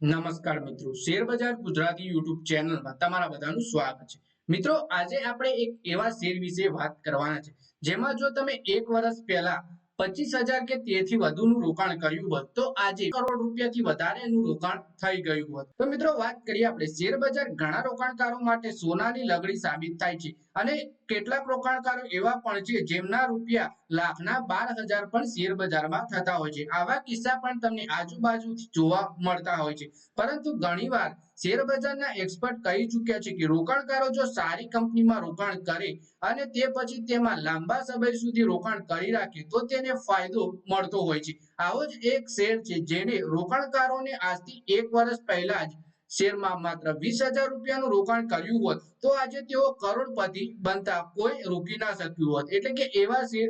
નમસ્કાર મિત્રો, શેર બજાર ગુજરાતી યુટ્યુબ ચેનલમાં તમારા બધાનું સ્વાગત છે. મિત્રો, આજે આપણે એક એવા શેર વિશે વાત કરવાના છે જેમાં જો તમે એક વર્ષ પહેલા 25,000 કે તેથી વધુનું રોકાણ કર્યું હોત તો આજે કરોડ રૂપિયાથી વધારેનું રોકાણ થઈ ગયું હોત. તો મિત્રો, વાત કરીએ આપણે શેર બજાર ઘણા રોકાણકારો માટે સોનાની લગડી સાબિત થાય છે અને કેટલાક રોકાણકારો એવા પણ છે જેમના રૂપિયા લાખના 12,000 પણ શેર બજારમાં થતા હોય છે. આવા કિસ્સા પણ તમને આજુબાજુથી જોવા મળતા હોય છે. પરંતુ ઘણીવાર શેર બજારના એક્સપર્ટ કહી ચૂક્યા છે કે રોકાણકારો જો સારી કંપનીમાં રોકાણ કરે અને તે પછી તેમાં લાંબા સમય સુધી રોકાણ કરી રાખે તો તેને ફાયદો મળતો હોય છે. આવો જ એક શેર છે જેને રોકાણકારોને આજથી એક વર્ષ પહેલા જ શેરમાં માત્ર 20,000 રૂપિયાનું રોકાણ કર્યું હોત તો આજે તેઓ કરોડપતિ બનતા કોઈ રોકી ના શક્યું હોત. એટલે કે એવા શેર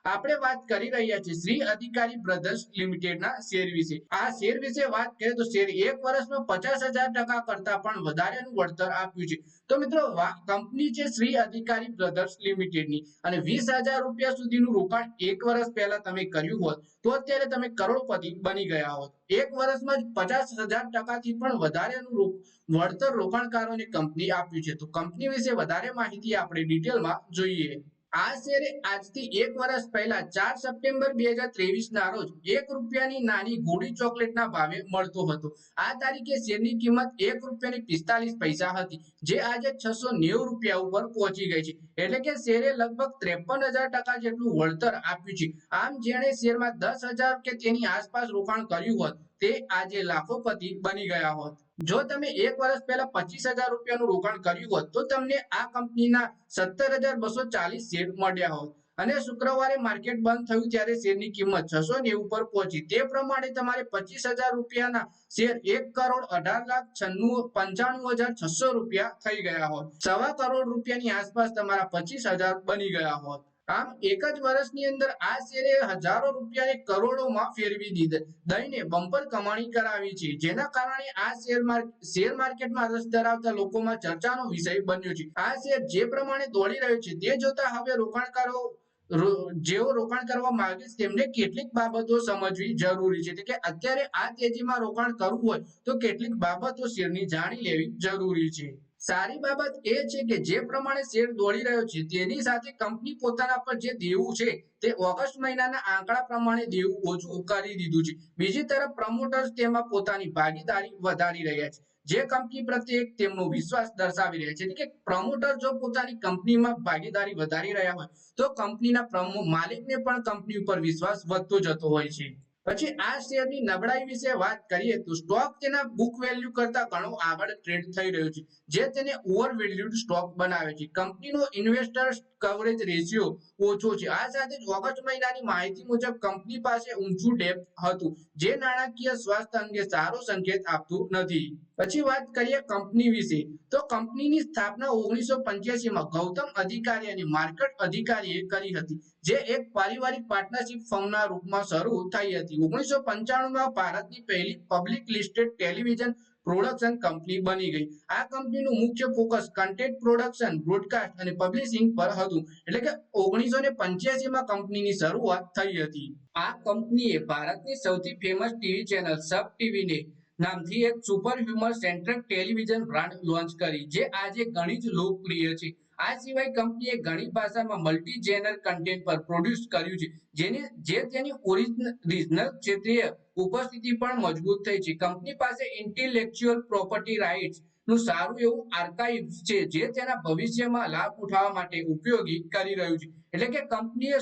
આપણે વાત કરી રહ્યા છીએ શ્રી અધિકારી બ્રધર્સ લિમિટેડના શેર વિશે. આ શેર વિશે વાત કરીએ તો શેર એક વર્ષમાં 50,000% કરતા પણ વધારેનું વળતર આપ્યું છે. તો મિત્રો, કંપની છે શ્રી અધિકારી બ્રધર્સ લિમિટેડની અને 20,000 રૂપિયા સુધીનું રોકાણ એક વર્ષ પહેલા તમે કર્યું હોત તો અત્યારે તમે કરોડપતિ બની ગયા હોત. એક વર્ષમાં જ 50,000%થી પણ વધારેનું વળતર રોકાણકારોને કંપની આપ્યું છે. તો કંપની વિશે વધારે માહિતી આપણે ડિટેલમાં જોઈએ. આ શેરે આજથી એક વર્ષ પહેલા 4 સપ્ટેમ્બર 2023 ના રોજ 1 રૂપિયાની નાની ગોળી ચોકલેટના ભાવે મળતો હતો. આ તારીખે શેરની કિંમત 1 રૂપિયાની 45 પૈસા હતી, જે આજે 690 રૂપિયા ઉપર પહોંચી ગઈ છે. એટલે કે શેરે લગભગ 53,000% જેટલું વળતર આપ્યું છે. આમ જેણે શેરમાં 10,000 કે તેની આસપાસ રોકાણ કર્યું હોત તે આજે લાખોપતિ બની ગયા હોત. જો તમે એક વર્ષ પહેલા 25,000 રૂપિયાનું રોકાણ કર્યું હોત તો તમને આ કંપનીના 17,240 શેર મળ્યા હોત અને શુક્રવારે માર્કેટ બંધ થયું ત્યારે શેરની કિંમત 690 પર પહોંચી. તે પ્રમાણે તમારે 25,000 રૂપિયાના શેર 1,18,95,600 રૂપિયા થઈ ગયા હોત. સવા કરોડ રૂપિયાની આસપાસ તમારા 25,000 બની ગયા હોત. આમ એક જ વર્ષની અંદર આ શેરે હજારો રૂપિયાને કરોડોમાં ફેરવી દઈને બમ્પર કમાણી કરાવી છે, જેના કારણે આ શેર માર્કેટમાં રસ ધરાવતા લોકોમાં ચર્ચાનો વિષય બન્યો છે. આ શેર જે પ્રમાણે દોડી રહ્યો છે તે જોતા હવે રોકાણકારો જેઓ રોકાણ કરવા માંગે છે તેમને કેટલીક બાબતો સમજવી જરૂરી છે. એટલે કે અત્યારે આ તેજીમાં રોકાણ કરવું હોય તો કેટલીક બાબતો શેરની જાણી લેવી જરૂરી છે. સારી બાબત એ છે કે જે પ્રમાણે શેર દોડી રહ્યો છે તેની સાથે કંપની પોતાના પર જે દેવું છે તે ઓગસ્ટ મહિનાના આંકડા પ્રમાણે દેવું ઓછું કરી દીધું છે. બીજી તરફ પ્રમોટર્સ તેમાં પોતાની ભાગીદારી વધારી રહ્યા છે, જે કંપની પ્રત્યે તેમનો વિશ્વાસ દર્શાવી રહ્યા છે. એટલે કે પ્રમોટર જો પોતાની કંપનીમાં ભાગીદારી વધારી રહ્યા હોય તો કંપનીના માલિકને પણ કંપની ઉપર વિશ્વાસ વધતો જતો હોય છે. પછી આ શેરની નબળાઈ વિશે વાત કરીએ તો સ્ટોક તેના બુક વેલ્યુ કરતા ઘણો આગળ ટ્રેડ થઈ રહ્યો છે, જે તેને ઓવર વેલ્યુડ સ્ટોક બનાવે છે. કંપનીનો ઇન્વેસ્ટર કવરેજ રેશિયો ઓછો છે. આ સાથે જ ઓગસ્ટ મહિનાની માહિતી મુજબ કંપની પાસે ઊંચું ડેપ્ટ હતું, જે નાણાકીય સ્વાસ્થ્ય અંગે સારો સંકેત આપતું નથી. પછી વાત કરીએ કંપની વિશે તો કંપનીની સ્થાપના 1985 માં ગૌતમ અધિકારી અને માર્કેટ અધિકારીએ કરી હતી, જે એક પારિવારિક પાર્ટનરશિપ ફર્મના રૂપમાં શરૂ થઈ હતી. 1995 માં ભારતની પહેલી public listed television production company બની ગઈ. આ કંપનીનું મુખ્ય ફોકસ કન્ટેન્ટ પ્રોડક્શન, બ્રોડકાસ્ટ અને પબ્લિશિંગ પર હતું. એટલે કે 1985 માં કંપનીની શરૂઆત થઈ હતી. આ કંપનીએ ભારતની સૌથી ફેમસ ટીવી ચેનલ સબ ટીવીને નામથી એક super humour centric television brand launch કરી, જે આજે ઘણી જ લોકપ્રિય છે. આ સિવાય કંપનીએ ઘણી ભાષામાં મલ્ટી જેનર કન્ટેન્ટ પર પ્રોડ્યુસ કર્યું છે, જે તેની ઓરિજિનલ ક્ષેત્રીય ઉપસ્થિતિ પણ મજબૂત થઈ છે. કંપની પાસે ઇન્ટેલેક્ચ્યુઅલ પ્રોપર્ટી રાઇટ્સ નું સારું એવું આર્કાઇવ્સ છે, જે તેના ભવિષ્યમાં લાભ ઉઠાવવા માટે ઉપયોગી કરી રહ્યું છે. એટલે કે કંપનીએ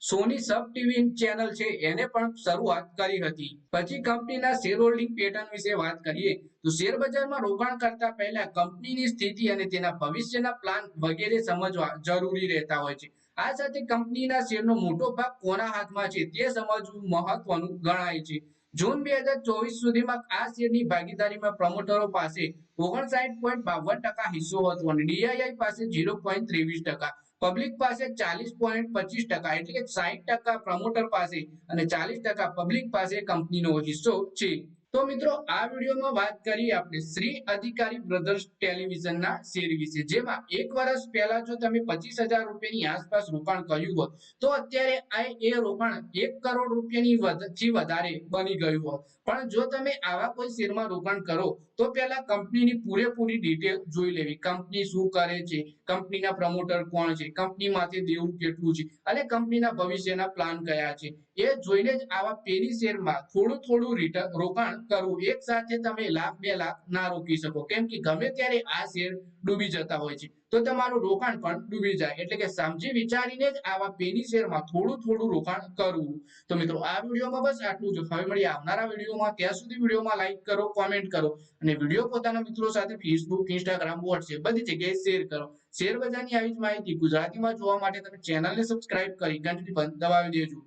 સોની સબ ટીવી ચેનલ છે એને પણ શરૂઆત કરી હતી. પછી કંપનીના શેર હોલ્ડિંગ પેટર્ન વિશે વાત કરીએ તો શેર બજારમાં રોકાણ કરતા પહેલા કંપનીની સ્થિતિ અને તેના ભવિષ્યના પ્લાન વગેરે સમજવા જરૂરી રહેતા હોય છે. આ સાથે કંપનીના શેરનો મોટો ભાગ કોના હાથમાં છે તે સમજવું મહત્વનું ગણાય છે. જૂન 2024 સુધીમાં આ શેરની ભાગીદારીમાં પ્રમોટરો પાસે 59.52% હિસ્સો હતો અને ડીઆઈઆઈ પાસે 0.23%, પબ્લિક પાસે 40.25%, એટલે કે 60% પ્રમોટર પાસે અને 40% પબ્લિક પાસે કંપનીનો હિસ્સો છે. તો મિત્રો આ વિડીયોમાં વાત કરીએ આપણે શ્રી અધિકારી બ્રધર્સ ટેલિવિઝનના શેર વિશે, જેમાં 1 વર્ષ પહેલા જો તમે 25,000 રૂપિયાની આસપાસ રોકાણ કર્યું હોત તો અત્યારે એ રોકાણ 1 કરોડ રૂપિયાથી વધારે બની ગયું હોત. પણ જો તમે આવા કોઈ શેરમાં રોકાણ કરો તો પહેલા કંપનીની પૂરેપૂરી ડિટેલ જોઈ લેવી. કંપની શું કરે છે, કંપનીના પ્રમોટર કોણ છે, કંપનીમાંથી દેવું કેટલું છે અને કંપનીના ભવિષ્યના પ્લાન કયા છે, એ જોઈને જ આવા પેની શેરમાં થોડું થોડું રોકાણ કરવું. એક સાથે તમે લાખ 2 લાખ ના રોકી શકો, કેમ કે ગમે ત્યારે આ શેર ડૂબી જતા હોય છે તો તમારું રોકાણ પણ ડૂબી જાય. એટલે કે સમજી વિચારીને જ આવા પેની શેરમાં થોડું થોડું રોકાણ કરવું. તો મિત્રો આ વિડીયોમાં બસ આટલું જ. હવે મળીએ આવનારા વિડીયોમાં. ત્યાં સુધી વિડીયોમાં લાઈક કરો, કોમેન્ટ કરો અને વિડીયો પોતાના મિત્રો સાથે ફેસબુક, ઇન્સ્ટાગ્રામ, વોટ્સએપ બધી જગ્યાએ શેર કરો. શેર બજારની આવી જ માહિતી ગુજરાતીમાં જોવા માટે તમે ચેનલને સબસ્ક્રાઇબ કરી ઘંટડી દબાવી દેજો.